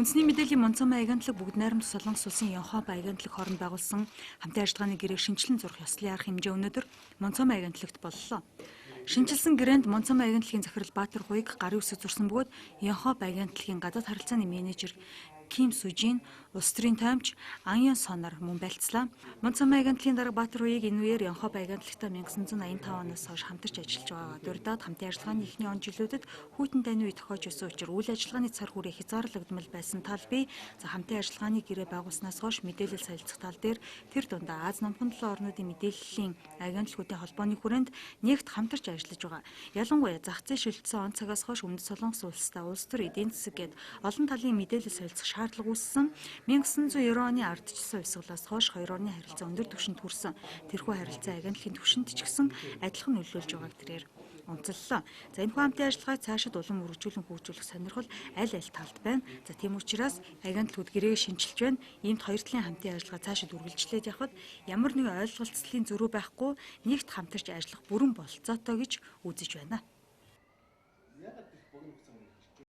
Үндэсний мэдээллийн Монцомын агентлаг бүгд найрамд Солонгос улсын Йонхап агентлаг хооронд байгуулсан хамтын ажиллагааны гэрээг шинжилэн зурх ёслолын арга хэмжээ өнөөдөр Монцомын агентлагт боллоо. Шинжилсэн гэрээнд Монцомын агентлагийн захирал Баатар Хуйг гарын үсэг зурсан бөгөөд Йонхап агентлагийн гадаад харилцааны менежер Ким Сужин, улс төрийн таймч Аньон Сонор мөн байлцлаа. Монцомын агентлагийн дарга Баатар Хуйг энэ үеэр Йонхап агентлагтай 1985 оноос хойш хамтарч ажиллаж байгаагаа дурдаад хамтын ажиллагааны эхний он жилүүдэд хүйтэн таны үе тохиож өссөн учраас үйл ажиллагааны цар хүрээ хязгаарлагдмал байсан тал бий. Хамтын ажиллагааны гэрээ байгуулснаас хойш мэдээлэл солилцох тал дээр тэр дундаа Аз намхан долоо орнуудын мэдээллийн агентлагуудын холбооны хүрээнд нэгт хамтарч ажиллаж байгаа. Ялангуяа зах зээл шилжсэн он цагаас хойш Өмнөд Солонгос улстай улс төр эдийн засаг гээд олон талын мэдээлэл солилцох шаардлага үүссэн. 1990 оны ардчилсан хувьсгалаас хойш хоёр орны харилцаа өндөр түвшинд хүрсэн. Тэрхүү харилцаа агентлагийн түвшинд ч гэсэн адилхан нөлөөлж байгааг тэрээр онцоллоо. За энэ хамтын ажиллагааг цаашид улам үргэлжлүүлэн хөгжүүлэх сонирхол аль талд байна. За тийм учраас агентлагууд гэрээ шинжилж байна. Иймд хоёр талын хамтын ажиллагаа цаашид үргэлжлээд явхад ямар нэгэн ойлголцлын зөрүү байхгүй нэгт хамтарч ажиллах бүрэн бололцоотой гэж үзэж байна.